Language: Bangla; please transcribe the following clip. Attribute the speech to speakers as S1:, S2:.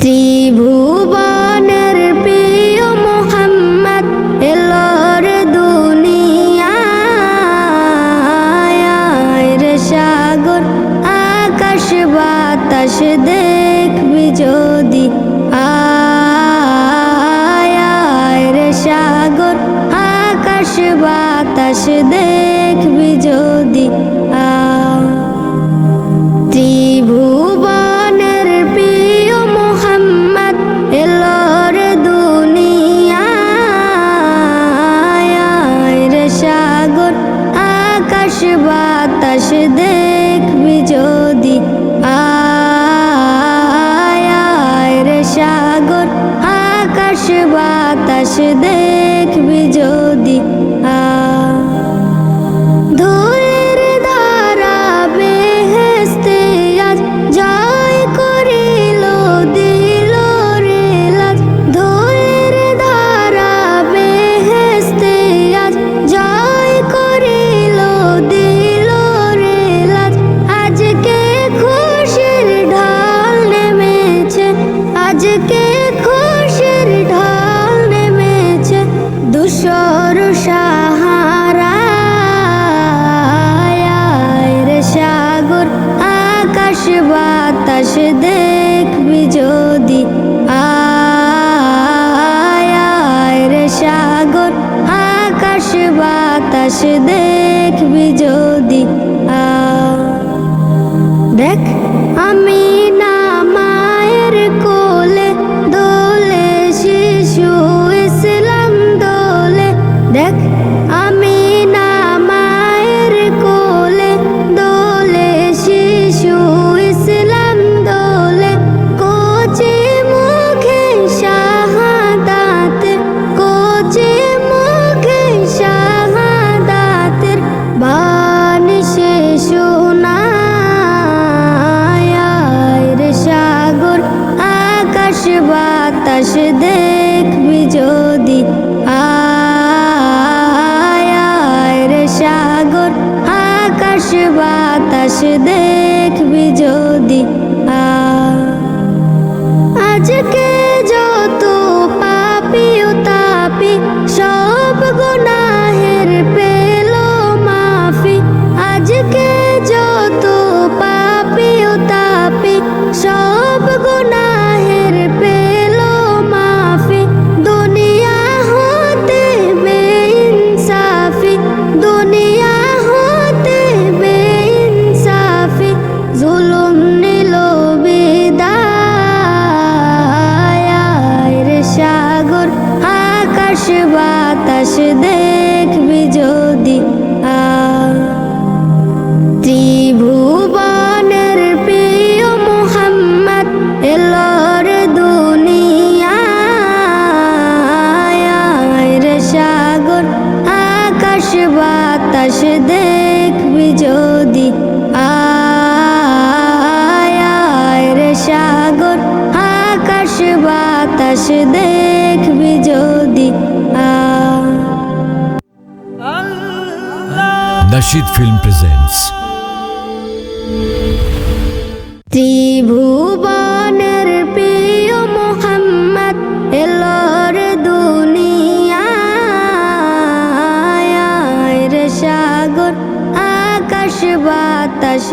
S1: ত্রিভুবনের প্রিয় মোহাম্মদ এলোর দুনিয়ায় রে সাগর আকাশ বাতাস দেখবি যদি আয় রে সাগর আকাশ বাতাস দেখবি যদি ত্রিভুবনের প্রিয় মোহাম্মদ এলোর দুনিয়ায় রে সাগর আকাশ বাতাস দেখবি যদি আয় রে সাগর আকাশ বাতাস দেখবি যদি ধুলির ধারা বেহেশতে আজ জয় করিল দিল রে লাজ ধুলির ধারা বেহেশতে আজ জয় করিল দিল রে লাজ আজকে খুশির ঢাল নেমেছে আজকে খুশির ঢাল নেমেছে দুশোর সাহারা রে সাগর আকাশ বাতাস দেখবি যদি আয় রে সাগর আকাশ বাতাস দেখবি যদি দেখ আমি না মায়ের কোলে দোলে শিশু ইসলাম দোলে দেখ আমি না মায়ের কোলে দোলে শিশু ইসলাম দোলে কোচে মুখে শাহাদাতের কোচে মুখে শাহাদাতের বাণী সে শোনায় রে সাগর আকাশ বাতাস দেখবি যদি আয় রে সাগর আকাশ বাতাস দেখবি যদি আজকে যত পাপি ও তাপি সব গুনাহের পেল মাফি আজকে যত পাপি ও তাপি সব গুনাহের পেল মাফি দুনিয়া হতে বেইনসাফি দুনিয়া হতে বেইনসাফি জুলুম নিল বিদায় রে সাগর আকাশ বাতাস দেখবি যদি ত্রিভুবনের প্রিয় মোহাম্মদ এলোর দুনিয়ায় রে সাগর আকাশ বাতাস দেখবি যদি ত্রিভুবনের প্রিয় মোহাম্মদ এলোর দুনিয়ায় রে সাগর আকাশ বাতাস দেখবি যদি ত্রিভুবনের প্রিয় মোহাম্মদ এলোর দুনিয়ায় রে সাগর আকাশ বাতাস দেখবি যদি আয় রে সাগর আকাশ বাতাস দেখবি যদি
S2: Nasheed Film presents
S1: ত্রিভুবনের প্রিয় মোহাম্মদ এলোর দুনিয়ায় রে সাগর আকাশ বাতাস